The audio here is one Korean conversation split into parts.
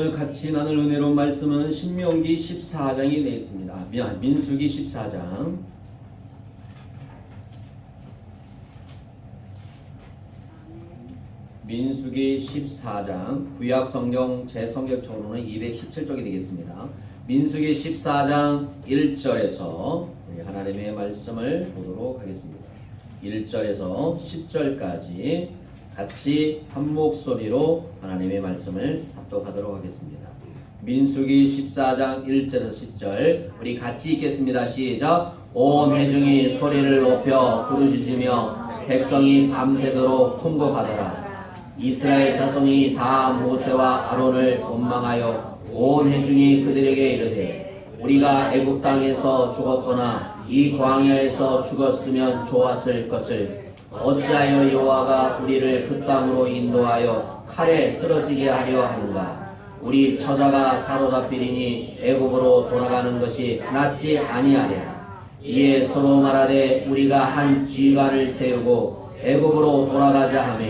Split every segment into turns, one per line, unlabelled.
오늘 같이 나눌 은혜로운 말씀은 신명기 14장이 되어 있습니다. 민수기 14장. 민수기 14장, 구약성경 제 성경책으로는 217쪽이 되겠습니다. 민수기 14장 1절에서 우리 하나님의 말씀을 보도록 하겠습니다. 1절에서 10절까지 같이 한 목소리로 하나님의 말씀을 합독하도록 하겠습니다. 민수기 14장 1절에서 10절 우리 같이 읽겠습니다. 시작. 온 회중이 소리를 높여 부르짖으며 백성이 밤새도록 통곡하더라. 이스라엘 자손이 다 모세와 아론을 원망하여 온 회중이 그들에게 이르되 우리가 애굽 땅에서 죽었거나 이 광야에서 죽었으면 좋았을 것을 어찌하여 여호와가 우리를 그 땅으로 인도하여 칼에 쓰러지게 하려 하는가. 우리 처자가 사로잡히리니 애굽으로 돌아가는 것이 낫지 아니하랴. 이에 서로 말하되 우리가 한 지휘관을 세우고 애굽으로 돌아가자 하며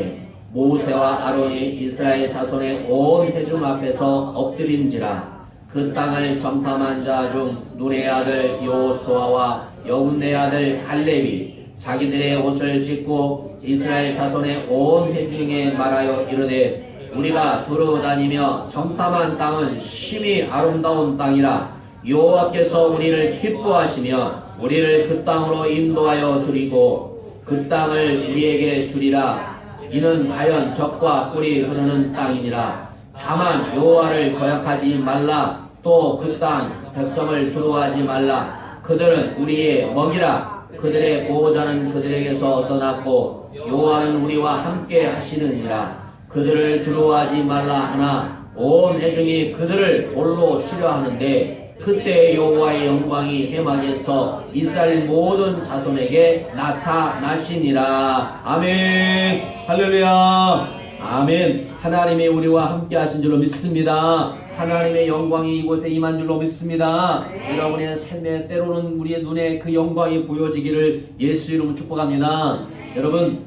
모세와 아론이 이스라엘 자손의 온 회중 앞에서 엎드린지라. 그 땅을 정탐한 자 중 눈의 아들 여호수아와 여분네 아들 갈렙이 자기들의 옷을 찢고 이스라엘 자손의 온 회중에게 말하여 이르되 우리가 두루다니며 정탐한 땅은 심히 아름다운 땅이라. 여호와께서 우리를 기뻐하시며 우리를 그 땅으로 인도하여 드리고 그 땅을 우리에게 주리라. 이는 과연 젖과 꿀이 흐르는 땅이니라. 다만 여호와를 거역하지 말라. 또 그 땅 백성을 두려워하지 말라. 그들은 우리의 먹이라. 그들의 보호자는 그들에게서 떠났고 여호와는 우리와 함께 하시느니라. 그들을 두려워하지 말라 하나 온 회중이 그들을 볼로 치려 하는데 그때 여호와의 영광이 해막에서 이스라엘 모든 자손에게 나타나시니라. 아멘. 할렐루야. 아멘. 하나님이 우리와 함께 하신 줄로 믿습니다. 하나님의 영광이 이곳에 임한 줄로 믿습니다. 여러분의 삶에 때로는 우리의 눈에 그 영광이 보여지기를 예수 이름으로 축복합니다. 여러분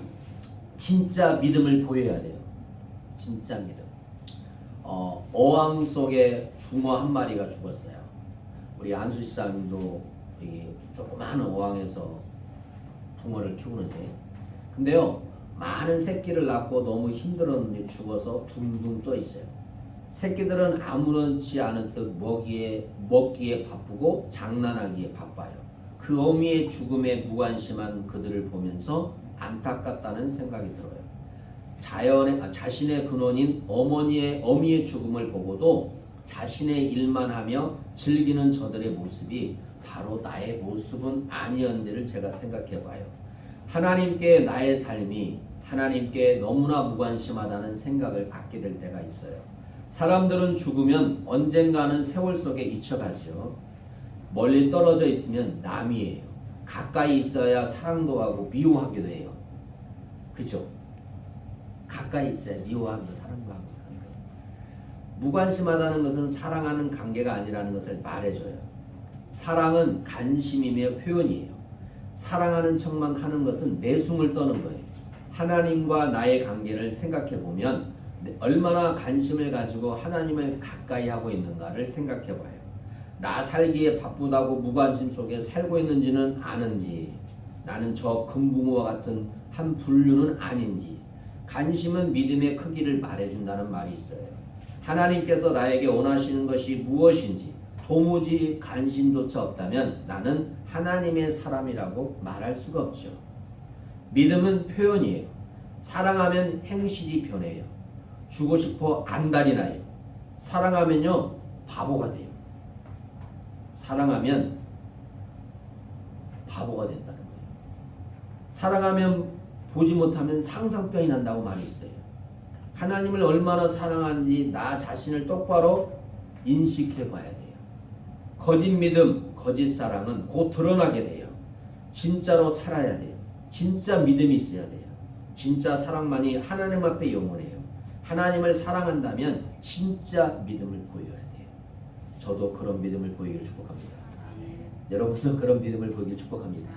진짜 믿음을 보여야 돼요. 진짜 믿음. 어항 속에 붕어 한 마리가 죽었어요. 우리 안수시장님도 조그마한 어항에서 붕어를 키우는데, 근데요 많은 새끼를 낳고 너무 힘들었는데 죽어서 둥둥 떠 있어요. 새끼들은 아무렇지 않은 듯 먹기에 바쁘고 장난하기에 바빠요. 그 어미의 죽음에 무관심한 그들을 보면서 안타깝다는 생각이 들어요. 자신의 근원인 어미의 죽음을 보고도 자신의 일만 하며 즐기는 저들의 모습이 바로 나의 모습은 아니었는지를 제가 생각해 봐요. 하나님께 나의 삶이 하나님께 너무나 무관심하다는 생각을 갖게 될 때가 있어요. 사람들은 죽으면 언젠가는 세월 속에 잊혀가죠. 멀리 떨어져 있으면 남이에요. 가까이 있어야 사랑도 하고 미워하기도 해요. 그죠? 가까이 있어야 미워하기도 사랑도 하고. 무관심하다는 것은 사랑하는 관계가 아니라는 것을 말해줘요. 사랑은 관심이며 표현이에요. 사랑하는 척만 하는 것은 내숭을 떠는 거예요. 하나님과 나의 관계를 생각해 보면 얼마나 관심을 가지고 하나님을 가까이 하고 있는가를 생각해 봐요. 나 살기에 바쁘다고 무관심 속에 살고 있는지는 아는지, 나는 저 금붕어와 같은 한 분류는 아닌지. 관심은 믿음의 크기를 말해준다는 말이 있어요. 하나님께서 나에게 원하시는 것이 무엇인지 도무지 관심조차 없다면 나는 하나님의 사람이라고 말할 수가 없죠. 믿음은 표현이에요. 사랑하면 행실이 변해요. 주고 싶어 안달이 나요. 사랑하면요 바보가 돼요. 사랑하면 바보가 된다는 거예요. 사랑하면 보지 못하면 상상병이 난다고 말이 있어요. 하나님을 얼마나 사랑하는지 나 자신을 똑바로 인식해 봐야 돼요. 거짓 믿음, 거짓 사랑은 곧 드러나게 돼요. 진짜로 살아야 돼요. 진짜 믿음이 있어야 돼요. 진짜 사랑만이 하나님 앞에 영원해요. 하나님을 사랑한다면 진짜 믿음을 보여야 돼요. 저도 그런 믿음을 보이기를 축복합니다. 여러분도 그런 믿음을 보이기를 축복합니다.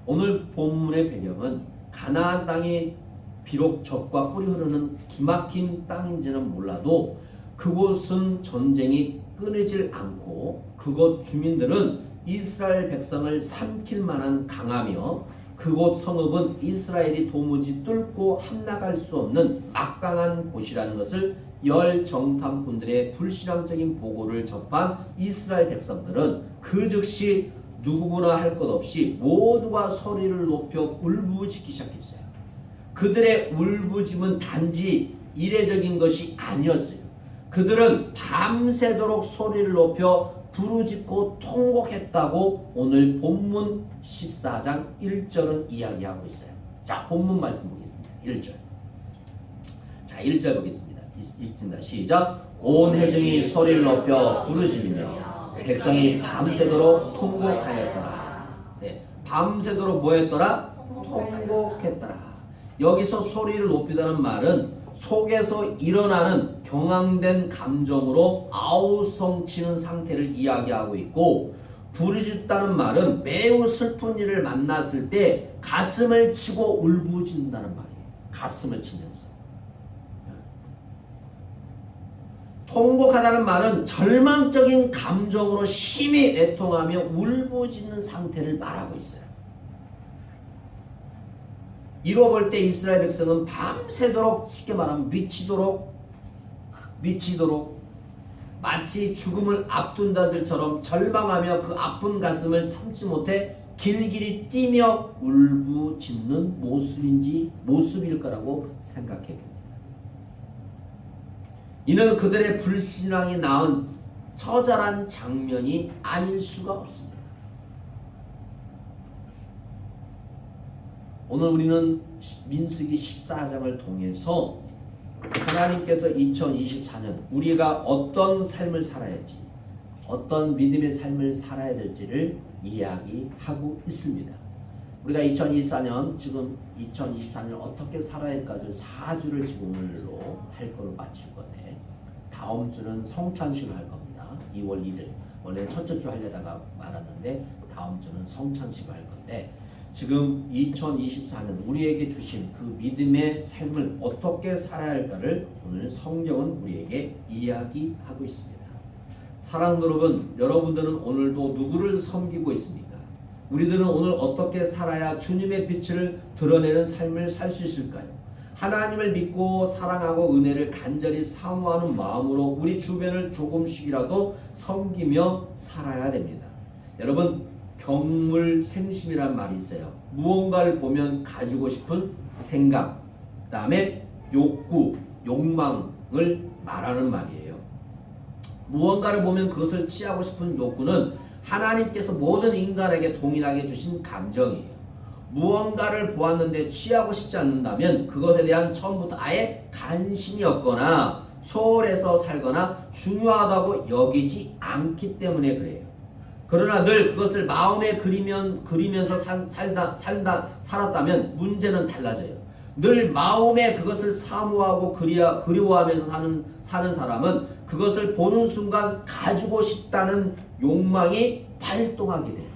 오늘 본문의 배경은 가나안 땅이 비록 젖과 꿀이 흐르는 기막힌 땅인지는 몰라도 그곳은 전쟁이 끊이질 않고 그곳 주민들은 이스라엘 백성을 삼킬 만한 강하며 그곳 성읍은 이스라엘이 도무지 뚫고 함락할 수 없는 막강한 곳이라는 것을 열 정탐꾼들의 불신앙적인 보고를 접한 이스라엘 백성들은 그 즉시 누구나 할 것 없이 모두가 소리를 높여 울부짖기 시작했어요. 그들의 울부짖음은 단지 이례적인 것이 아니었어요. 그들은 밤새도록 소리를 높여 부르짖고 통곡했다고 오늘 본문 14장 1절은 이야기하고 있어요. 자, 본문 말씀 보겠습니다. 1절. 자, 1절 보겠습니다. 읽습니다. 시작. 온 회중이 소리를 높여 부르짖으며 백성이 밤새도록 통곡하였더라. 네, 밤새도록 뭐 했더라? 통곡했더라. 여기서 소리를 높이다는 말은 속에서 일어나는 경황된 감정으로 아우성치는 상태를 이야기하고 있고, 부르짖다는 말은 매우 슬픈 일을 만났을 때 가슴을 치고 울부짖는다는 말이에요. 가슴을 치면서. 통곡하다는 말은 절망적인 감정으로 심히 애통하며 울부짖는 상태를 말하고 있어요. 이로 볼 때 이스라엘 백성은 밤새도록, 쉽게 말하면 미치도록 마치 죽음을 앞둔다들처럼 절망하며 그 아픈 가슴을 참지 못해 길길이 뛰며 울부짖는 모습일 거라고 생각해 봅니다. 이는 그들의 불신앙이 낳은 처절한 장면이 아닐 수가 없습니다. 오늘 우리는 민수기 14장을 통해서 하나님께서 2024년 우리가 어떤 삶을 살아야 할지, 어떤 믿음의 삶을 살아야 될지를 이야기하고 있습니다. 우리가 2024년, 지금 2024년 어떻게 살아야 할까를 4주를 지금 오늘로 할 거로 마칠 건데, 다음 주는 성찬식을 할 겁니다. 2월 1일. 원래 첫째 주 하려다가 말았는데 다음 주는 성찬식을 할 건데, 지금 2024년 우리에게 주신 그 믿음의 삶을 어떻게 살아야 할까를 오늘 성경은 우리에게 이야기하고 있습니다. 사랑하는 여러분, 여러분들은 오늘도 누구를 섬기고 있습니까? 우리들은 오늘 어떻게 살아야 주님의 빛을 드러내는 삶을 살 수 있을까요? 하나님을 믿고 사랑하고 은혜를 간절히 사모하는 마음으로 우리 주변을 조금씩이라도 섬기며 살아야 됩니다. 여러분, 경물생심이란 말이 있어요. 무언가를 보면 가지고 싶은 생각, 그 다음에 욕구, 욕망을 말하는 말이에요. 무언가를 보면 그것을 취하고 싶은 욕구는 하나님께서 모든 인간에게 동일하게 주신 감정이에요. 무언가를 보았는데 취하고 싶지 않는다면 그것에 대한 처음부터 아예 관심이 없거나 소홀해서 살거나 중요하다고 여기지 않기 때문에 그래요. 그러나 늘 그것을 마음에 그리면서 살았다면 문제는 달라져요. 늘 마음에 그것을 사모하고 그리워하면서 사는 사람은 그것을 보는 순간 가지고 싶다는 욕망이 발동하게 돼요.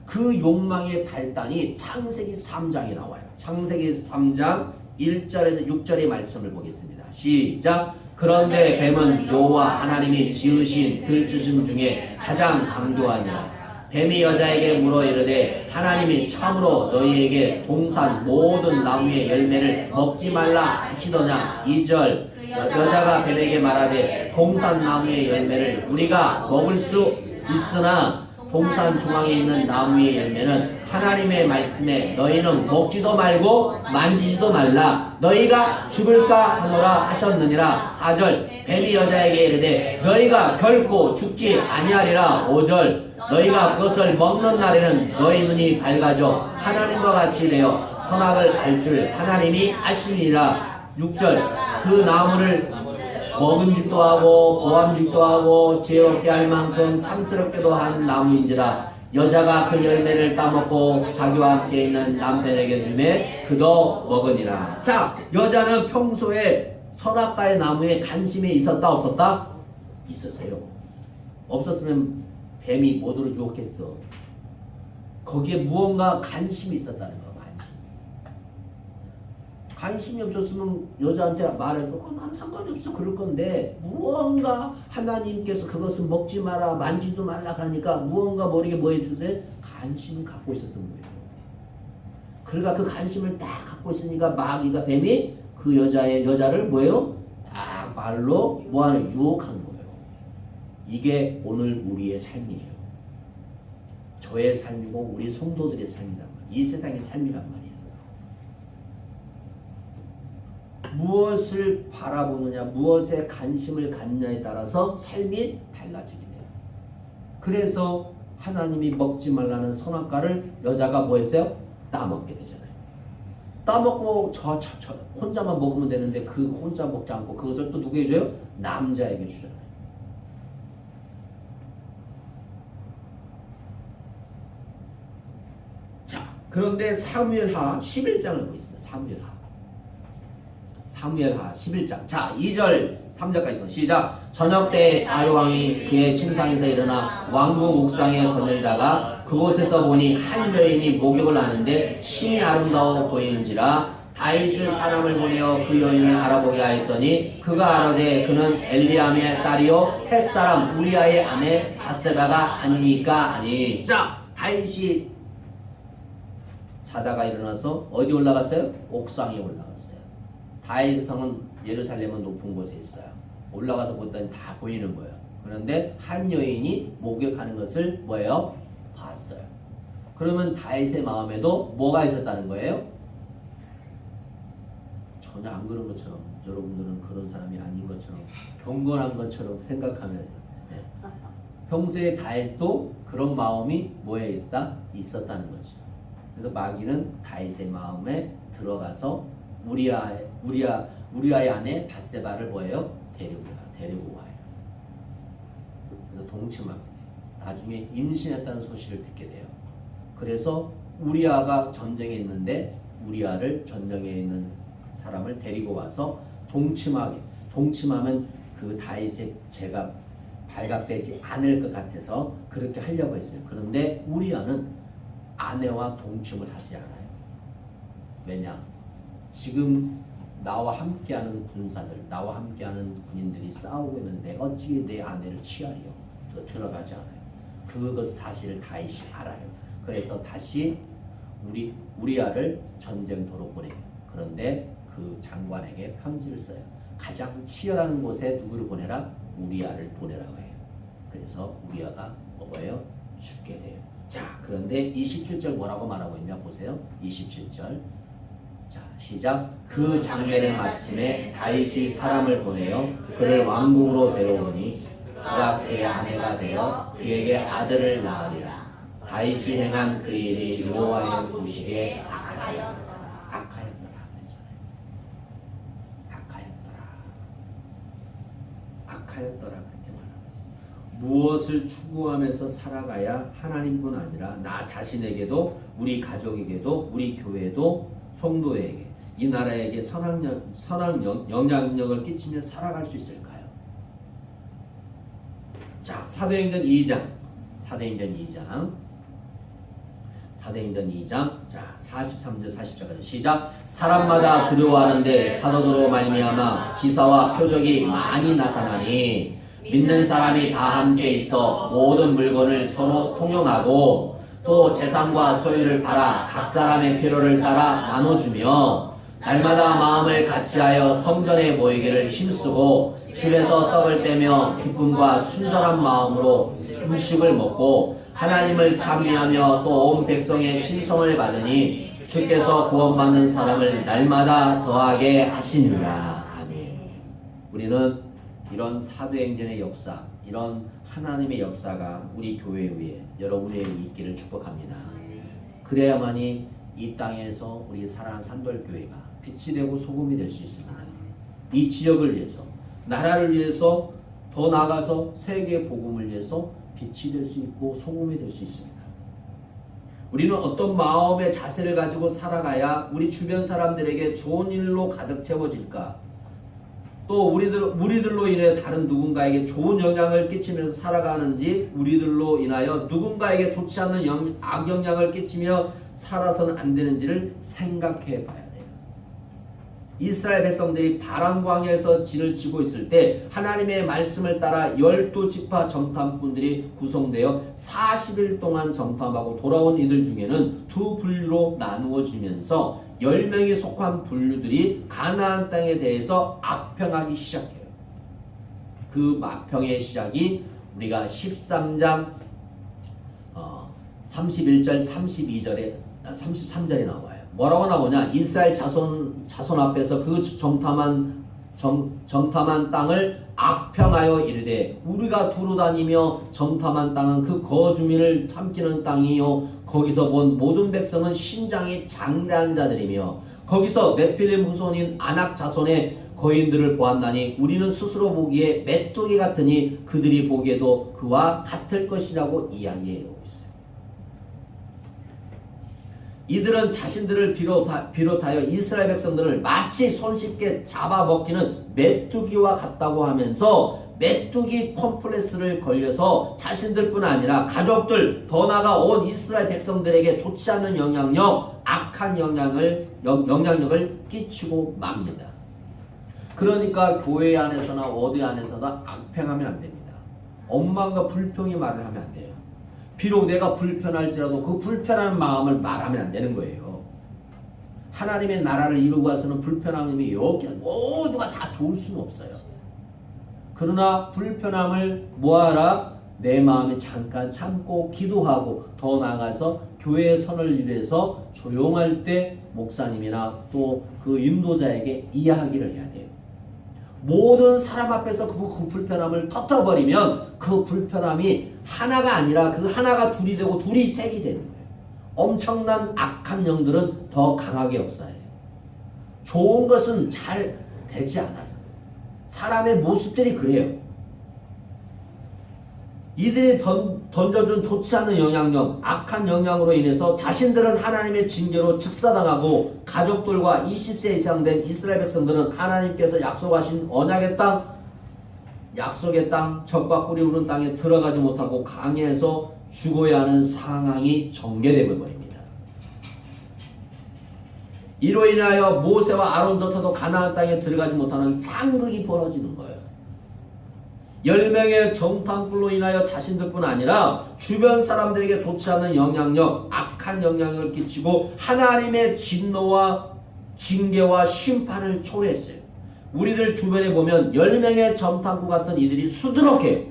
그 욕망의 발단이 창세기 3장에 나와요. 창세기 3장 1절에서 6절의 말씀을 보겠습니다. 시작. 그런데 뱀은 여호와 하나님이 지으신 들짐승 중에 가장 강도하니라. 뱀이 여자에게 물어 이르되 하나님이 참으로 너희에게 동산 모든 나무의 열매를 먹지 말라 하시더냐. 2절. 여자가 뱀에게 말하되 동산 나무의 열매를 우리가 먹을 수 있으나 동산 중앙에 있는 나무의 열매는 하나님의 말씀에 너희는 먹지도 말고 만지지도 말라. 너희가 죽을까 하노라 하셨느니라. 4절. 뱀이 여자에게 이르되 너희가 결코 죽지 아니하리라. 5절. 너희가 그것을 먹는 날에는 너희 눈이 밝아져 하나님과 같이 되어 선악을 알 줄 하나님이 아시니라. 6절. 그 나무를 먹음직도 하고 보암직도 하고 지혜롭게 할 만큼 탐스럽게도 한 나무인지라. 여자가 그 열매를 따먹고 자기와 함께 있는 남편에게 주매 그도 먹으니라. 자, 여자는 평소에 선악과의 나무에 관심이 있었다 없었다? 있었어요. 없었으면 뱀이 뭐로 유혹했어? 거기에 무언가 관심이 있었다는 거.
관심이 없었으면 여자한테 말해도 난 상관이 없어 그럴 건데 무언가 하나님께서 그것을 먹지 마라 만지도 말라 하니까 무언가 모르게 뭐 있었어요? 관심을 갖고 있었던 거예요. 그러니까 그 관심을 딱 갖고 있으니까 마귀가 뱀이 그 여자를 뭐예요? 딱 말로 뭐하는 유혹한 거예요. 이게 오늘 우리의 삶이에요. 저의 삶이고 우리 성도들의 삶이란 말이에요. 이 세상의 삶이란 말이에요. 무엇을 바라보느냐, 무엇에 관심을 갖느냐에 따라서 삶이 달라지게 돼요. 그래서 하나님이 먹지 말라는 선악과를 여자가 뭐 했어요? 따먹게 되잖아요. 따먹고 저 혼자만 먹으면 되는데 그 혼자 먹지 않고 그것을 또 누구에게 줘요? 남자에게 주잖아요. 자, 그런데 사무엘하 11장을 보겠습니다. 사무엘하 11장. 자, 2절 3절까지 시작. 저녁 때 다윗 왕이 그의 침상에서 일어나 왕궁 옥상에 거닐다가 그곳에서 보니 한 여인이 목욕을 하는데 심히 아름다워 보이는지라 다윗이 사람을 보내어 그 여인을 알아보게 하였더니 그가 알아되 그는 엘리암의 딸이요 햇사람 우리아의 아내 바세바가 아니니까 아니. 자, 다윗이 자다가 일어나서 어디 올라갔어요? 옥상에 올라갔어요. 다윗의 성은 예루살렘은 높은 곳에 있어요. 올라가서 보더니 다 보이는 거예요. 그런데 한 여인이 목욕하는 것을 뭐예요? 봤어요. 그러면 다윗의 마음에도 뭐가 있었다는 거예요? 전혀 안 그런 것처럼 여러분들은 그런 사람이 아닌 것처럼 경건한 것처럼 생각하면 평소에 다윗도 그런 마음이 뭐에 있었다는 거죠. 그래서 마귀는 다윗의 마음에 들어가서 우리아의 아내 바세바를 뭐예요? 데리고 와요. 그래서 동침하게 돼요. 나중에 임신했다는 소식을 듣게 돼요. 그래서 우리아가 전쟁에 있는데 우리아를 전쟁에 있는 사람을 데리고 와서 동침하면 그 다윗의 죄가 발각되지 않을 것 같아서 그렇게 하려고 했어요. 그런데 우리아는 아내와 동침을 하지 않아요. 왜냐? 지금 나와 함께하는 군사들, 나와 함께하는 군인들이 싸우고 있는데 어찌 내 아내를 취하리요? 들어가지 않아요. 그것 사실을 다윗이 알아요. 그래서 다시 우리아를 전쟁터로 보내요. 그런데 그 장관에게 편지를 써요. 가장 치열한 곳에 누구를 보내라? 우리아를 보내라고 해요. 그래서 우리아가 뭐예요? 죽게 돼요. 자, 그런데 27절 뭐라고 말하고 있냐 보세요. 27절. 자, 시작. 그 장례를 마침에 다윗이 사람을 보내어 그를 왕궁으로 데려오니 그가 그의 아내가 되어 그에게 아들을 낳으리라. 다윗이 행한 그 일이 여호와의 보시기에 악하였더라. 악하였더라 그렇게 말하고 있습니다. 무엇을 추구하면서 살아가야 하나님뿐 아니라 나 자신에게도 우리 가족에게도 우리 교회도 성도에게 이 나라에게 선한 영향력을 끼치며 살아갈 수 있을까요? 자, 사도행전 2장 자 43절 40절까지 시작. 사람마다 두려워하는데 사도들로 말미암아 기사와 표적이 많이 나타나니 믿는 사람이 다 함께 있어 모든 물건을 서로 통용하고 또 재산과 소유를 팔아 각 사람의 필요를 따라 나눠주며 날마다 마음을 같이하여 성전에 모이기를 힘쓰고 집에서 떡을 떼며 기쁨과 순전한 마음으로 음식을 먹고 하나님을 찬미하며 또 온 백성의 친송을 받으니 주께서 구원받는 사람을 날마다 더하게 하시느라. 아멘. 우리는 이런 사도행전의 역사, 이런 하나님의 역사가 우리 교회 위에 여러분에게 있기를 축복합니다. 그래야만이 이 땅에서 우리 사랑하는 산돌교회가 빛이 되고 소금이 될 수 있습니다. 이 지역을 위해서, 나라를 위해서, 더 나아가서 세계 복음을 위해서 빛이 될 수 있고 소금이 될 수 있습니다. 우리는 어떤 마음의 자세를 가지고 살아가야 우리 주변 사람들에게 좋은 일로 가득 채워질까? 또 우리들로 인해 다른 누군가에게 좋은 영향을 끼치면서 살아가는지, 우리들로 인하여 누군가에게 좋지 않는 악영향을 끼치며 살아서는 안 되는지를 생각해 봐야 돼요.
이스라엘 백성들이 바람 광야에서 진을 치고 있을 때 하나님의 말씀을 따라 12지파 정탐꾼들이 구성되어 40일 동안 정탐하고 돌아온 이들 중에는 두 분류로 나누어지면서 10명이 속한 분류들이 가나안 땅에 대해서 악평하기 시작해요. 그 악평의 시작이 우리가 13장 31절 32절에 33절에 나와요. 뭐라고 나오냐? 이스라엘 자손 앞에서 그 정탐한 땅을 악평하여 이르되 우리가 두루 다니며 정탐한 땅은 그 거주민을 삼키는 땅이요 거기서 본 모든 백성은 신장이 장대한 자들이며 거기서 네필림 후손인 아낙 자손의 거인들을 보았나니 우리는 스스로 보기에 메뚜기 같으니 그들이 보기에도 그와 같을 것이라고 이야기해요. 이들은 자신들을 비롯하여 이스라엘 백성들을 마치 손쉽게 잡아먹히는 메뚜기와 같다고 하면서 메뚜기 콤플렉스를 걸려서 자신들뿐 아니라 가족들 더 나아가 온 이스라엘 백성들에게 좋지 않은 영향력, 악한 영향력을 끼치고 맙니다. 그러니까 교회 안에서나 어디 안에서나 악평하면 안 됩니다. 원망과 불평의 말을 하면 안 돼요. 비록 내가 불편할지라도 그 불편한 마음을 말하면 안 되는 거예요. 하나님의 나라를 이루고 와서는 불편함이 여기 모두가 다 좋을 수는 없어요. 그러나 불편함을 뭐하라? 내 마음에 잠깐 참고 기도하고 더 나아가서 교회의 선을 위해서 조용할 때 목사님이나 또 그 인도자에게 이야기를 해야 돼요. 모든 사람 앞에서 그 불편함을 터뜨려버리면 그 불편함이 하나가 아니라 그 하나가 둘이 되고 둘이 셋이 되는 거예요. 엄청난 악한 영들은 더 강하게 역사해요. 좋은 것은 잘 되지 않아요. 사람의 모습들이 그래요. 이들이 던져준 좋지 않은 영향력, 악한 영향으로 인해서 자신들은 하나님의 징계로 즉사당하고 가족들과 20세 이상 된 이스라엘 백성들은 하나님께서 약속하신 언약의 땅, 약속의 땅, 적과 꿀이 흐르는 땅에 들어가지 못하고 강해에서 죽어야 하는 상황이 전개되어 버립니다. 이로 인하여 모세와 아론조차도 가나안 땅에 들어가지 못하는 창극이 벌어지는 거예요. 10명의 정탐꾼로 인하여 자신들뿐 아니라 주변 사람들에게 좋지 않은 영향력, 악한 영향력을 끼치고 하나님의 진노와 징계와 심판을 초래했어요. 우리들 주변에 보면 10명의 정탐꾼 같은 이들이 수두룩해요.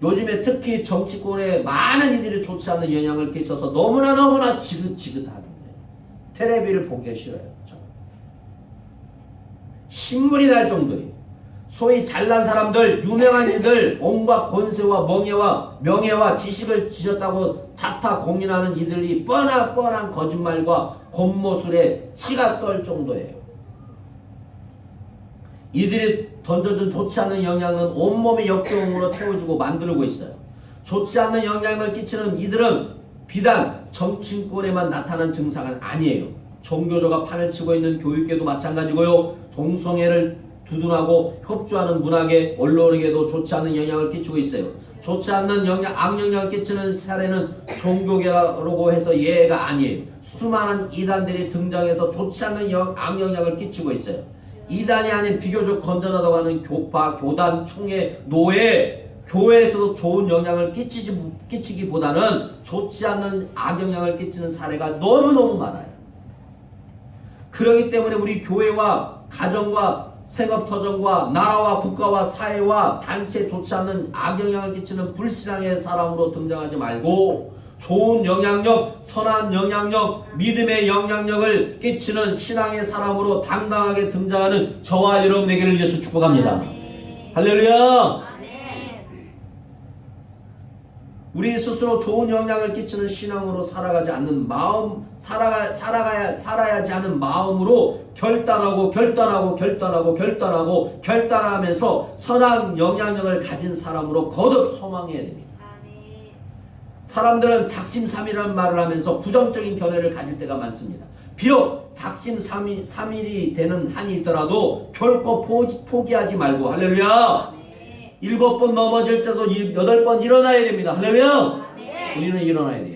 요즘에 특히 정치권에 많은 이들이 좋지 않은 영향을 끼쳐서 너무나 지긋지긋하는데 텔레비를 보기 싫어요. 신물이 날 정도예요. 소위 잘난 사람들, 유명한 이들, 온갖 권세와 명예와 지식을 지녔다고 자타 공인하는 이들이 뻔한 거짓말과 겉모술에 치가 떨 정도예요. 이들이 던져준 좋지 않은 영향은 온몸의 역경으로 채워주고 만들고 있어요. 좋지 않은 영향을 끼치는 이들은 비단 정치권에만 나타난 증상은 아니에요. 종교조가 판을 치고 있는 교육계도 마찬가지고요. 동성애를 두둔하고 협조하는 문학에 언론에게도 좋지 않은 영향을 끼치고 있어요. 좋지 않는 악영향을 끼치는 사례는 종교계라고 해서 예외가 아니에요. 수많은 이단들이 등장해서 좋지 않는 악영향을 끼치고 있어요. 이단이 아닌 비교적 건전하다고 하는 교파, 교단, 총회, 노예, 교회에서도 좋은 영향을 끼치기보다는 좋지 않는 악영향을 끼치는 사례가 너무너무 많아요. 그렇기 때문에 우리 교회와 가정과 생업터전과 나라와 국가와 사회와 단체에 좋지 않는 악영향을 끼치는 불신앙의 사람으로 등장하지 말고 좋은 영향력, 선한 영향력, 믿음의 영향력을 끼치는 신앙의 사람으로 당당하게 등장하는 저와 여러분에게를 위해서 축복합니다. 아멘. 할렐루야! 아멘. 우리 스스로 좋은 영향을 끼치는 신앙으로 살아가지 않는 마음, 살아야지 않은 마음으로 결단하면서 선한 영향력을 가진 사람으로 거듭 소망해야 됩니다. 사람들은 작심삼일이라는 말을 하면서 부정적인 견해를 가질 때가 많습니다. 비록 작심삼일이 되는 한이 있더라도 결코 포기하지 말고 할렐루야! 7번 넘어질지라도 8번 일어나야 됩니다. 할렐루야! 우리는 일어나야 돼.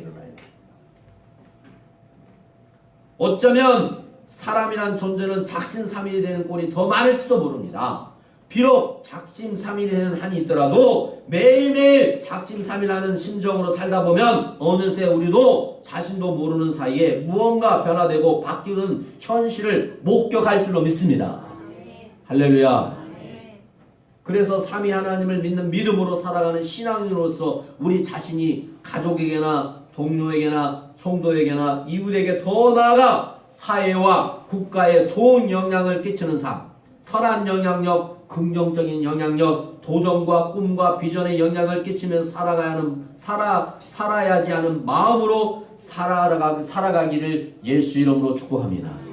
어쩌면 사람이란 존재는 작심삼일이 되는 꼴이 더 많을지도 모릅니다. 비록 작심삼일이 되는 한이 있더라도 매일매일 작심삼일하는 심정으로 살다 보면 어느새 우리도 자신도 모르는 사이에 무언가 변화되고 바뀌는 현실을 목격할 줄로 믿습니다. 할렐루야. 그래서 삼위 하나님을 믿는 믿음으로 살아가는 신앙인으로서 우리 자신이 가족에게나 동료에게나 성도에게나 이웃에게 더 나아가 사회와 국가에 좋은 영향을 끼치는 삶, 선한 영향력, 긍정적인 영향력, 도전과 꿈과 비전에 영향을 끼치면서 살아야지 하는 마음으로 살아가기를 예수 이름으로 축복합니다.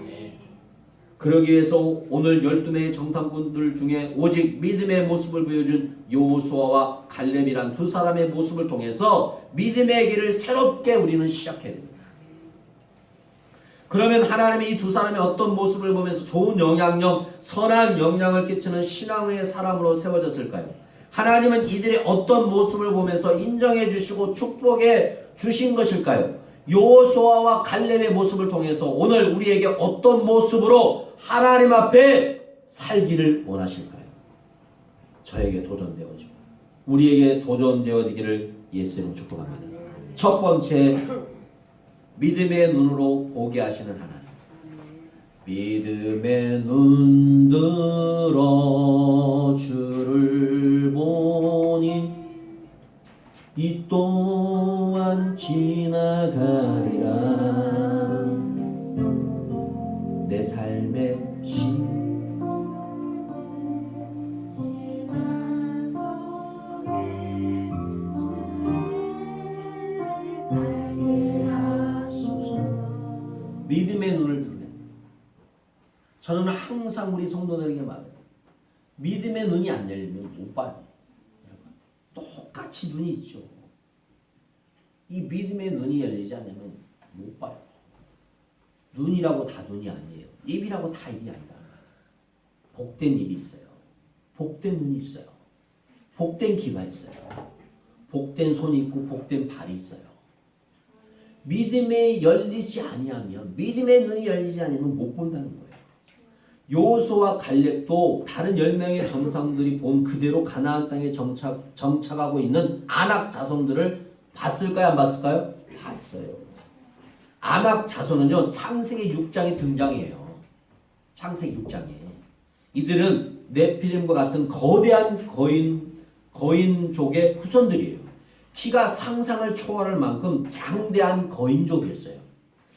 그러기 위해서 오늘 12명의 정탐꾼들 중에 오직 믿음의 모습을 보여준 여호수아와 갈렙이란 두 사람의 모습을 통해서 믿음의 길을 새롭게 우리는 시작해야 됩니다. 그러면 하나님이 이 두 사람의 어떤 모습을 보면서 좋은 영향력, 선한 영향을 끼치는 신앙의 사람으로 세워졌을까요? 하나님은 이들의 어떤 모습을 보면서 인정해 주시고 축복해 주신 것일까요? 여호수아와 갈렙의 모습을 통해서 오늘 우리에게 어떤 모습으로 하나님 앞에 살기를 원하실까요? 저에게 도전되어지고 우리에게 도전되어지기를 예수님 축복합니다. 첫 번째, 믿음의 눈으로 보게 하시는 하나님. 믿음의 눈 들어 주를 보니 이 또한 지나가리라. 내 삶의 믿음의 눈을 들으면 저는 항상 우리 성도들에게 말해요. 믿음의 눈이 안 열리면 못 봐요. 똑같이 눈이 있죠. 이 믿음의 눈이 열리지 않으면 못 봐요. 눈이라고 다 눈이 아니에요. 입이라고 다 입이 아니다. 복된 입이 있어요. 복된 눈이 있어요. 복된 귀가 있어요. 복된 손이 있고 복된 발이 있어요. 믿음에 열리지 아니하면, 믿음의 눈이 열리지 않으면 못 본다는 거예요. 여호수아와 갈렙도 다른 10명의 정탐들이 본 그대로 가나안 땅에 정착하고 있는 아낙 자손들을 봤을까요? 안 봤을까요? 봤어요. 아낙 자손은요, 창세기 6장에 등장해요. 창세기 6장에. 이들은 네피림과 같은 거대한 거인족의 후손들이에요. 키가 상상을 초월할 만큼 장대한 거인족이었어요.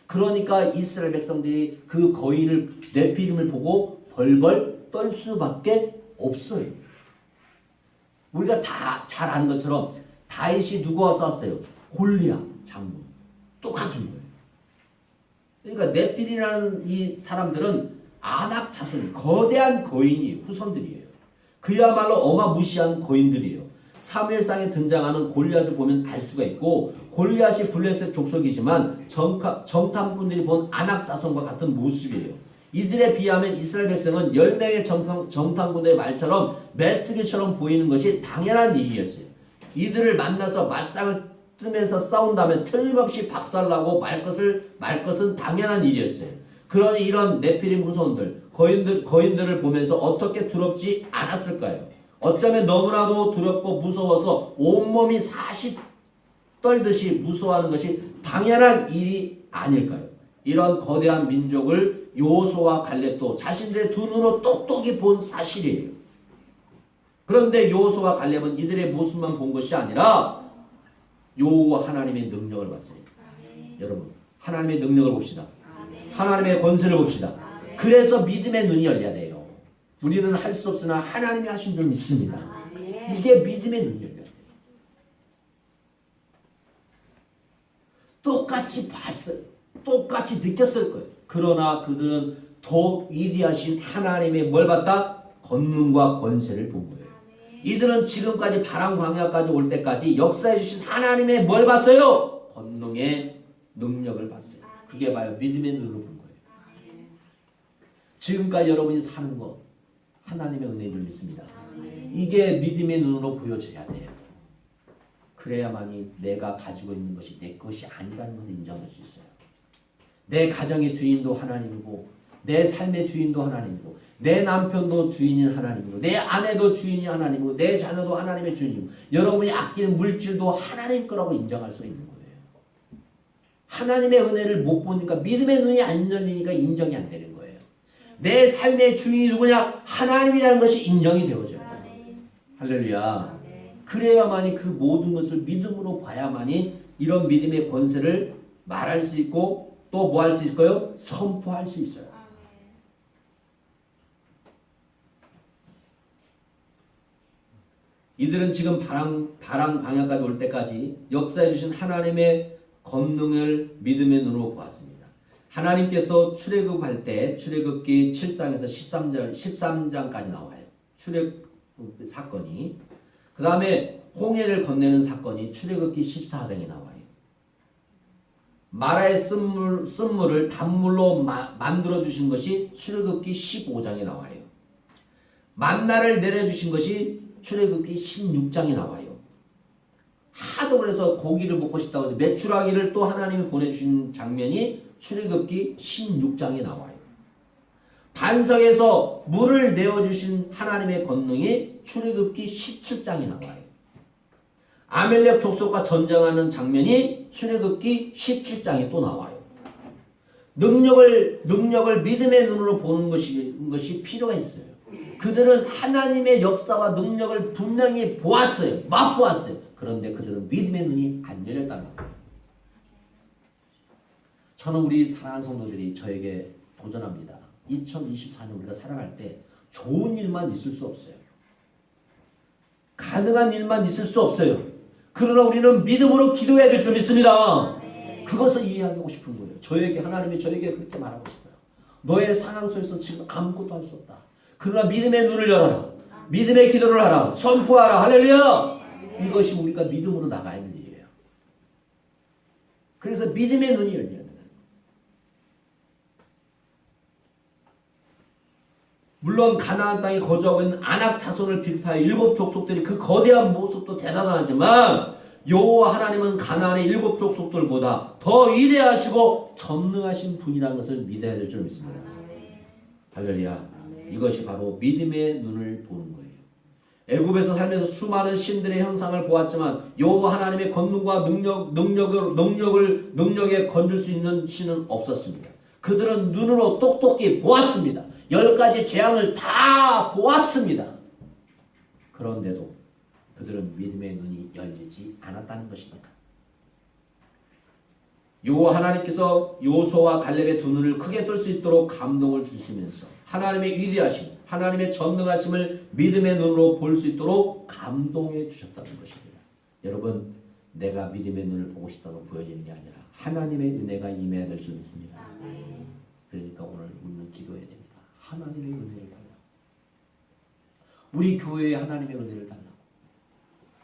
그러니까 이스라엘 백성들이 그 거인을 네피림을 보고 벌벌 떨 수밖에 없어요. 우리가 다 잘 아는 것처럼 다윗이 누구와 싸웠어요? 골리앗 장군. 똑같은 거예요. 그러니까 네피림이라는 이 사람들은 아낙 자손이 거대한 거인이 후손들이에요. 그야말로 어마무시한 거인들이에요. 사무엘상에 등장하는 골리앗을 보면 알 수가 있고, 골리앗이 블레셋 족속이지만 정탐꾼들이 본 아낙 자손과 같은 모습이에요. 이들에 비하면 이스라엘 백성은 10명의 정탐꾼들의 말처럼 메뚜기처럼 보이는 것이 당연한 일이었어요. 이들을 만나서 맞짱을 뜨면서 싸운다면 틀림없이 박살나고 말 것은 당연한 일이었어요. 그러니 이런 네피림 후손들, 거인들을 보면서 어떻게 두렵지 않았을까요? 어쩌면 너무나도 두렵고 무서워서 온몸이 사시 떨듯이 무서워하는 것이 당연한 일이 아닐까요? 이런 거대한 민족을 여호수아와 갈렙도 자신들의 두 눈으로 똑똑히 본 사실이에요. 그런데 여호수아와 갈렙은 이들의 모습만 본 것이 아니라 여호와 하나님의 능력을 봤어요. 여러분, 하나님의 능력을 봅시다. 하나님의 권세를 봅시다. 그래서 믿음의 눈이 열려야 돼요. 우리는 할 수 없으나 하나님이 하신 줄 믿습니다. 이게 믿음의 눈이 열려야 돼요. 똑같이 봤어요. 똑같이 느꼈을 거예요. 그러나 그들은 더 위대하신 하나님의 뭘 봤다? 권능과 권세를 본 거예요. 이들은 지금까지 바람 광야까지 올 때까지 역사해 주신 하나님의 뭘 봤어요? 권능의 능력을 봤어요. 그게 바로 믿음의 눈으로 본 거예요. 지금까지 여러분이 사는 것 하나님의 은혜인 줄 믿습니다. 이게 믿음의 눈으로 보여져야 돼요. 그래야만이 내가 가지고 있는 것이 내 것이 아니라는 것을 인정할 수 있어요. 내 가정의 주인도 하나님이고 내 삶의 주인도 하나님이고 내 남편도 주인인 하나님이고 내 아내도 주인이 하나님이고 내 자녀도 하나님의 주인이고 여러분이 아끼는 물질도 하나님 거라고 인정할 수 있는 거예요. 하나님의 은혜를 못 보니까 믿음의 눈이 안 열리니까 인정이 안 되는 거예요. 내 삶의 주인이 누구냐? 하나님이라는 것이 인정이 되어져요. 할렐루야. 그래야만이 그 모든 것을 믿음으로 봐야만이 이런 믿음의 권세를 말할 수 있고 또 뭐 할 수 있을까요? 선포할 수 있어요. 이들은 지금 바람 방향까지 올 때까지 역사해 주신 하나님의 권능을 믿음의 눈으로 보았습니다. 하나님께서 출애굽할 때 출애굽기 7장에서 13장까지 나와요. 출애굽 사건이. 그 다음에 홍해를 건네는 사건이 출애굽기 14장에 나와요. 마라의 쓴물을 단물로 만들어 주신 것이 출애굽기 15장에 나와요. 만나를 내려주신 것이 출애굽기 16장에 나와요. 하도 그래서 고기를 먹고 싶다고 해서 메추라기를 또 하나님이 보내주신 장면이 출애굽기 16장에 나와요. 반석에서 물을 내어주신 하나님의 권능이 출애굽기 17장에 나와요. 아멜렉 족속과 전쟁하는 장면이 출애굽기 17장에 또 나와요. 능력을 믿음의 눈으로 보는 것이 필요가 있어요. 그들은 하나님의 역사와 능력을 분명히 보았어요. 맛보았어요. 그런데 그들은 믿음의 눈이 안 열렸다는 거예요. 저는 우리 사랑하는 성도들이 저에게 도전합니다. 2024년 우리가 살아갈 때 좋은 일만 있을 수 없어요. 가능한 일만 있을 수 없어요. 그러나 우리는 믿음으로 기도해야 될 줄 믿습니다. 그것을 이해하고 싶은 거예요. 하나님이 저에게 그렇게 말하고 싶어요. 너의 상황 속에서 지금 아무것도 할 수 없다. 그러나 믿음의 눈을 열어라. 믿음의 기도를 하라. 선포하라. 할렐루야. 이것이 우리가 믿음으로 나가야 할 일이에요. 그래서 믿음의 눈이 열려야 돼요. 물론 가나안 땅에 거주하고 있는 아낙 자손을 비롯하여 7 족속들이 그 거대한 모습도 대단하지만 여호와 하나님은 가나안의 7 족속들보다 더 위대하시고 전능하신 분이라는 것을 믿어야 될 줄 믿습니다. 할렐루야. 이것이 바로 믿음의 눈을 보는 거예요. 애굽에서 살면서 수많은 신들의 형상을 보았지만 여호와 하나님의 권능과 능력에 건들 수 있는 신은 없었습니다. 그들은 눈으로 똑똑히 보았습니다. 10가지 재앙을 다 보았습니다. 그런데도 그들은 믿음의 눈이 열리지 않았다는 것입니다. 여호와 하나님께서 요수아와 갈렙의 두 눈을 크게 뜰 수 있도록 감동을 주시면서 하나님의 위대하심, 하나님의 전능하심을 믿음의 눈으로 볼 수 있도록 감동해 주셨다는 것입니다. 여러분, 내가 믿음의 눈을 보고 싶다고 보여지는 게 아니라 하나님의 은혜가 임해야 될 줄 믿습니다. 그러니까 오늘 우리는 기도해야 됩니다. 하나님의 은혜를 달라고. 우리 교회에 하나님의 은혜를 달라고.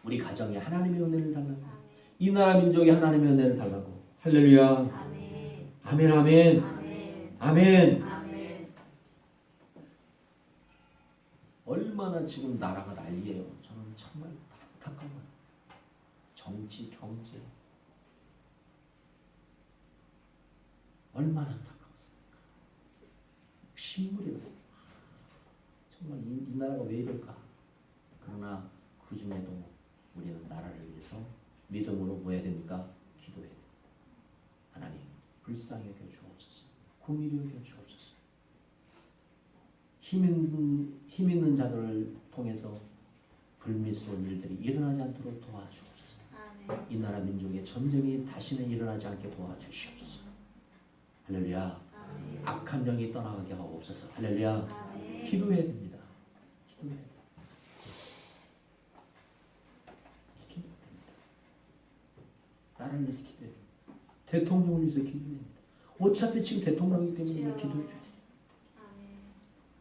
우리 가정에 하나님의 은혜를 달라고. 이 나라 민족에 하나님의 은혜를 달라고. 할렐루야. 아멘. 아멘. 아멘. 얼마나 지금 나라가 난리예요. 저는 정말 안타까워요. 정치, 경제 얼마나 안타까웠습니까? 신물이 정말 이 나라가 왜 이럴까? 그러나 그 중에도 우리는 나라를 위해서 믿음으로 뭐 해야 됩니까? 기도해야 됩니다. 하나님, 불쌍히 여겨 주옵소서. 긍휼히 여겨 주옵소서. 힘 있는 자들을 통해서 불미스러운 일들이 일어나지 않도록 도와주옵소서. 이 나라 민족의 전쟁이 다시는 일어나지 않게 도와주시옵소서. 할렐루야. 악한 영이 떠나가게 하옵소서. 할렐루야. 기도해야 됩니다. 기도해야 됩니다. 나라를 위해서 기도해야 됩니다. 대통령을 위해서 기도해야 됩니다. 어차피 지금 대통령이기 때문에 기도해 줘야 돼요.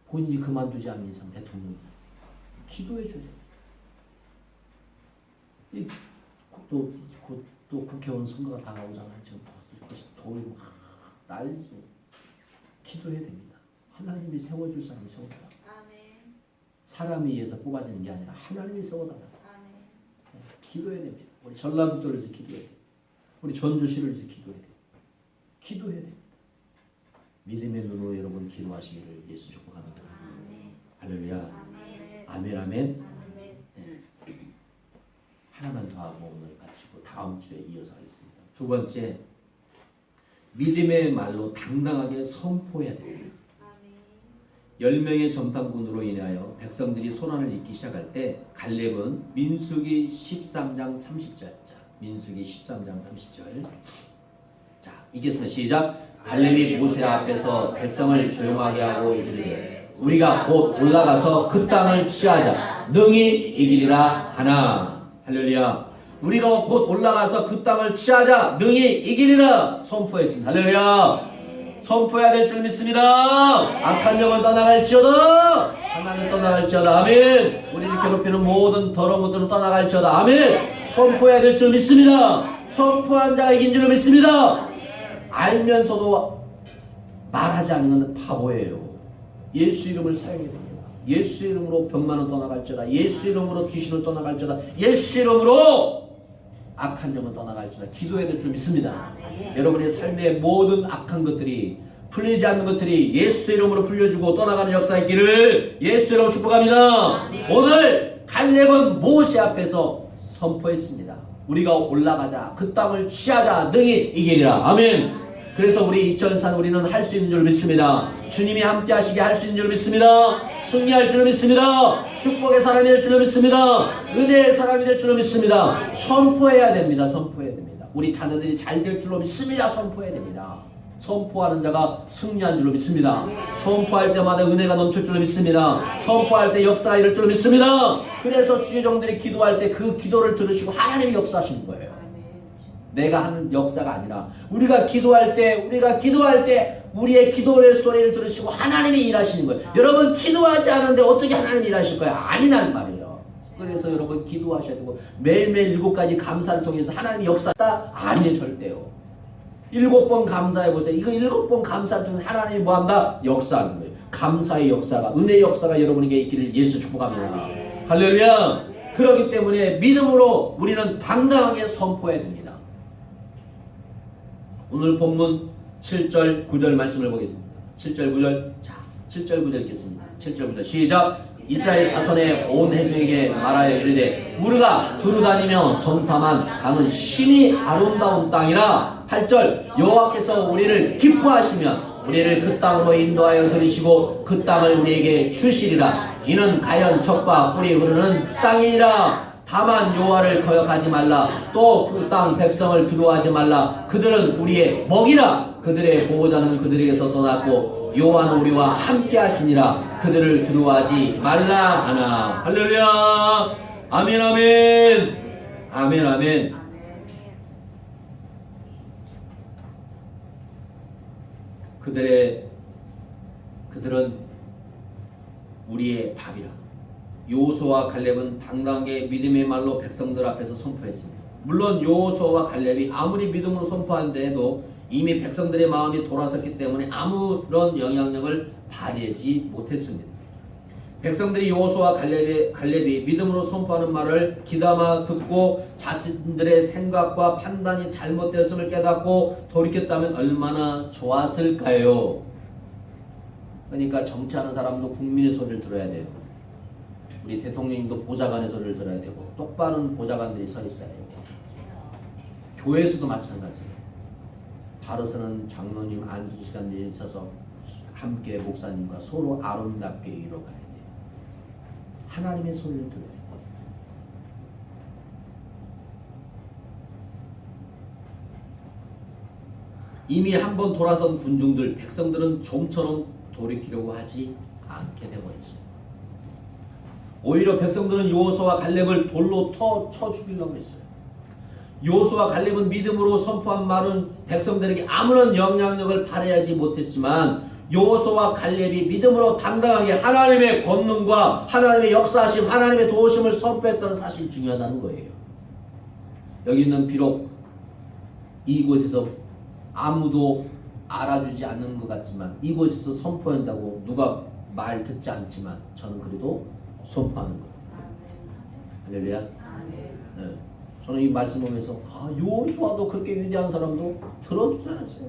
본인이 그만두지 않는 이상 대통령 기도해 줘야 돼요. 또 국회의원 선거가 다가오잖아요. 지금 돌이 막 난리죠. 기도해야 됩니다. 하나님이 세워줄 사람이 세워달라. 사람에 의해서 뽑아지는 게 아니라 하나님이 세워달라. 기도해야 됩니다. 우리 전라북도를 위해서 기도해야 돼요. 우리 전주시를 위해서 기도해야 돼요. 기도해야 됩니다. 믿음의 눈으로 여러분 기도하시기를 예수 축복합니다. 할렐루야. 아멘 아멘.
아멘.
하나만 더 하고 오늘 같이 다음 주에 이어서 하겠습니다. 두 번째, 믿음의 말로 당당하게 선포해야 됩니다. 10명의 정탐꾼으로 인하여 백성들이 손안을 잇기 시작할 때 갈렙은 민수기 13장 30절. 민수기 13장 30절. 자, 이겠습니다. 시작. 갈렙이 모세 앞에서 백성을 조용하게 하고 이르되 우리가 곧 올라가서 그 땅을 취하자 능히 이기리라 하나. 할렐루야. 우리가 곧 올라가서 그 땅을 취하자 능히 이기리라 선포했습니다. 할렐루야. 선포해야 될 줄 믿습니다. 악한 영은 떠나갈지어다. 하나님 떠나갈지어다. 아멘. 우리를 괴롭히는 모든 더러운 것들은 떠나갈지어다. 아멘. 선포해야 될 줄 믿습니다. 선포한 자가 이긴 줄로 믿습니다. 알면서도 말하지 않는 바보예요. 예수 이름을 사용해야 됩니다. 예수 이름으로 병만은 떠나갈지어다. 예수 이름으로 귀신은 떠나갈지어다. 예수 이름으로 악한 영은 떠나갈지어다. 기도해야 될 줄 믿습니다. 여러분의 삶의 모든 악한 것들이 풀리지 않는 것들이 예수 이름으로 풀려주고 떠나가는 역사 있기를 예수 이름으로 축복합니다. 오늘 갈렙은 모세 앞에서 선포했습니다. 우리가 올라가자 그 땅을 취하자 능히 이기리라. 아멘. 그래서 우리 2004 우리는 할 수 있는 줄 믿습니다. 주님이 함께 하시게 할 수 있는 줄 믿습니다. 승리할 줄 믿습니다. 축복의 사람이 될 줄 믿습니다. 은혜의 사람이 될 줄 믿습니다. 선포해야 됩니다. 선포해야 됩니다. 우리 자녀들이 잘 될 줄로 믿습니다. 선포해야 됩니다. 선포하는 자가 승리한 줄로 믿습니다. 선포할 때마다 은혜가 넘칠 줄로 믿습니다. 선포할 때 역사가 이룰 줄로 믿습니다. 그래서 주의 종들이 기도할 때 그 기도를 들으시고 하나님이 역사하시는 거예요. 내가 하는 역사가 아니라 우리가 기도할 때 우리의 기도의 소리를 들으시고 하나님이 일하시는 거예요. 여러분 기도하지 않는데 어떻게 하나님이 일하실 거예요? 아니란 말이에요. 그래서 여러분 기도하셔야 되고 매일매일 7가지 감사를 통해서 하나님이 역사다? 아니에요. 절대요. 7번 감사해보세요. 이거 7번 감사를 통해서 하나님이 뭐한다? 역사하는 거예요. 감사의 역사가, 은혜의 역사가 여러분에게 있기를 예수 축복합니다. 할렐루야. 그렇기 때문에 믿음으로 우리는 당당하게 선포해야 됩니다. 오늘 본문 7절 9절 말씀을 보겠습니다. 7절 9절. 자, 7절 9절 읽겠습니다. 7절 9절 시작. 이스라엘 자손의 온 회중에게 말하여 이르되 우리가 두루다니며 정탐한 땅은 심히 아름다운 땅이라. 8절 여호와께서 우리를 기뻐하시면 우리를 그 땅으로 인도하여 들이시고 그 땅을 우리에게 주시리라. 이는 가연 젖과 꿀이 흐르는 땅이니라. 다만 여호와를 거역하지 말라. 또 그 땅 백성을 두려워하지 말라. 그들은 우리의 먹이라. 그들의 보호자는 그들에게서 떠났고 여호와는 우리와 함께 하시니라. 그들을 두려워하지 말라 하나. 할렐루야. 아멘 아멘. 아멘 아멘. 그들은 우리의 밥이라. 여호수아와 갈렙은 당당하게 믿음의 말로 백성들 앞에서 선포했습니다. 물론 여호수아와 갈렙이 아무리 믿음으로 선포한다 해도 이미 백성들의 마음이 돌아섰기 때문에 아무런 영향력을 발휘하지 못했습니다. 백성들이 여호수아와 갈렙이 믿음으로 선포하는 말을 귀담아 듣고 자신들의 생각과 판단이 잘못되었음을 깨닫고 돌이켰다면 얼마나 좋았을까요? 그러니까 정치하는 사람도 국민의 소리를 들어야 돼요. 우리 대통령님도 보좌관의 소리를 들어야 되고 똑바른 보좌관들이 서 있어야 되고 교회에서도 마찬가지예요. 바로서는 장로님 안수시간에 있어서 함께 목사님과 서로 아름답게 이뤄가야 돼요. 하나님의 소리를 들어야 돼요. 이미 한번 돌아선 군중들, 백성들은 좀처럼 돌이키려고 하지 않게 되고 있어요. 오히려 백성들은 여호수아와 갈렙을 돌로 쳐 죽이려고 했어요. 여호수아와 갈렙은 믿음으로 선포한 말은 백성들에게 아무런 영향력을 발휘하지 못했지만 여호수아와 갈렙이 믿음으로 당당하게 하나님의 권능과 하나님의 역사하심, 하나님의 도우심을 선포했다는 사실이 중요하다는 거예요. 여기는 비록 이곳에서 아무도 알아주지 않는 것 같지만 이곳에서 선포한다고 누가 말 듣지 않지만 저는 그래도 선포하는 거예요. 할렐루야. 네. 저는 이 말씀 보면서 여호수아도 그렇게 위대한 사람도 들어주지 않았어요.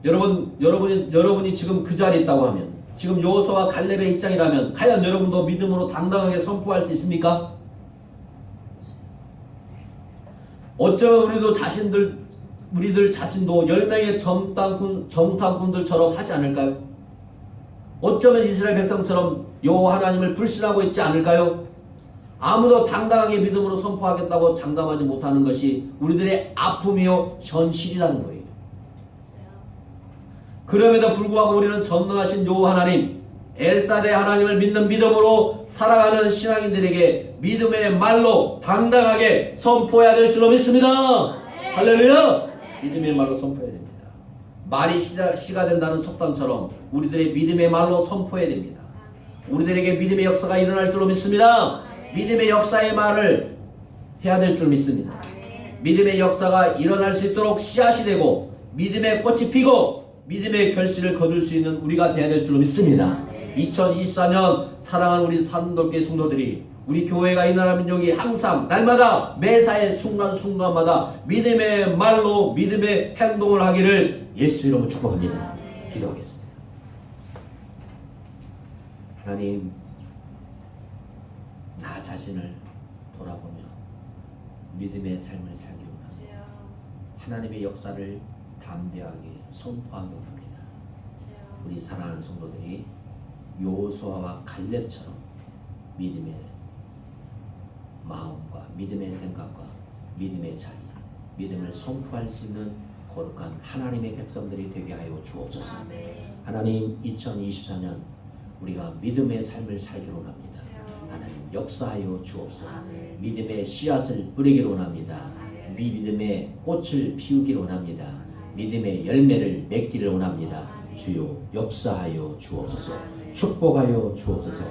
여러분이 지금 그 자리에 있다고 하면, 지금 여호수아와 갈렙의 입장이라면 과연 여러분도 믿음으로 당당하게 선포할 수 있습니까? 어쩌면 우리들 자신도 10명의 정탐꾼들처럼 하지 않을까요? 어쩌면 이스라엘 백성처럼 여호와 하나님을 불신하고 있지 않을까요? 아무도 당당하게 믿음으로 선포하겠다고 장담하지 못하는 것이 우리들의 아픔이요 현실이라는 거예요. 그럼에도 불구하고 우리는 전능하신 여호와 하나님, 엘사대 하나님을 믿는 믿음으로 살아가는 신앙인들에게 믿음의 말로 당당하게 선포해야 될 줄로 믿습니다. 할렐루야! 믿음의 말로 선포해야 됩니다. 말이 시가 된다는 속담처럼 우리들의 믿음의 말로 선포해야 됩니다. 우리들에게 믿음의 역사가 일어날 줄로 믿습니다. 믿음의 역사의 말을 해야 될 줄 믿습니다. 믿음의 역사가 일어날 수 있도록 씨앗이 되고 믿음의 꽃이 피고 믿음의 결실을 거둘 수 있는 우리가 되어야 될 줄로 믿습니다. 2024년 사랑하는 우리 산돌교회 성도들이, 우리 교회가 이 나라 민족이 항상 날마다 매사의 순간순간마다 믿음의 말로 믿음의 행동을 하기를 예수 이름으로 축복합니다. 기도하겠습니다. 하나님, 나 자신을 돌아보며 믿음의 삶을 살기로 합니다. 하나님의 역사를 담대하게 선포하기로 합니다. 우리 사랑하는 성도들이 여호수아와 갈렙처럼 믿음의 마음과 믿음의 생각과 믿음의 자리, 믿음을 선포할 수 있는 거룩한 하나님의 백성들이 되게 하여 주옵소서. 하나님, 2024년 우리가 믿음의 삶을 살기로 합니다. 하나님, 역사하여 주옵소서. 믿음의 씨앗을 뿌리기로 합니다. 믿음의 꽃을 피우기로 합니다. 믿음의 열매를 맺기를 원합니다. 주여, 역사하여 주옵소서. 축복하여 주옵소서.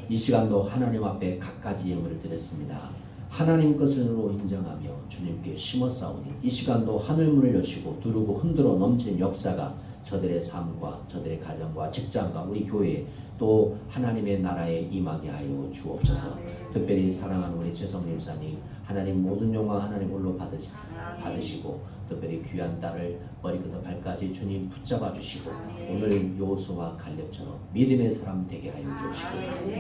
이 시간도 하나님 앞에 갖가지 예물을 드렸습니다. 하나님 것으로 인정하며 주님께 심었사오니 이 시간도 하늘문을 여시고 두르고 흔들어 넘치는 역사가 저들의 삶과 저들의 가정과 직장과 우리 교회 또 하나님의 나라에 임하게 하여 주옵소서. 특별히 사랑하는 우리 최성림 목사님, 하나님 모든 영광 하나님 홀로 받으시고 특별히 귀한 딸을 머리부터 발까지 주님 붙잡아 주시고 오늘 여호수아와 갈렙처럼 믿음의 사람 되게 하여 주시고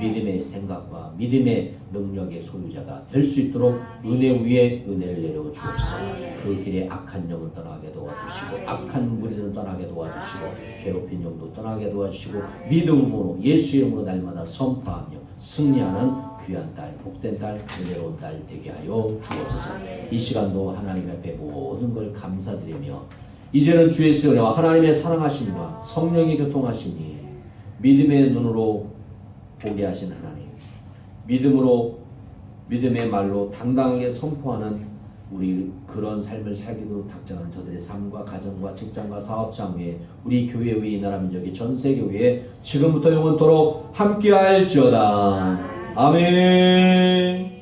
믿음의 생각과 믿음의 능력의 소유자가 될 수 있도록 은혜 위에 은혜를 내려 주옵소서. 그 길에 악한 영은 떠나게 도와주시고 악한 무리는 떠나게 도와주시고 괴롭힌 영도 떠나게 도와주시고 믿음으로 예수 이름으로 날마다 선포하며 승리하는 귀한 딸, 복된 딸, 은혜로운 딸 되게 하여 주옵소서. 이 시간도 하나님 앞에 모든 걸 감사드리며 이제는 주 예수의 은혜와 하나님의 사랑하심과 성령의 교통하심이 믿음의 눈으로 보게 하신 하나님, 믿음으로 믿음의 말로 당당하게 선포하는 우리 그런 삶을 살기도 닥쳐가는 저들의 삶과 가정과 직장과 사업장 외에 우리 교회 외에 이 나라 민족이 전 세계 위에 지금부터 영원토록 함께할지어다. 아멘.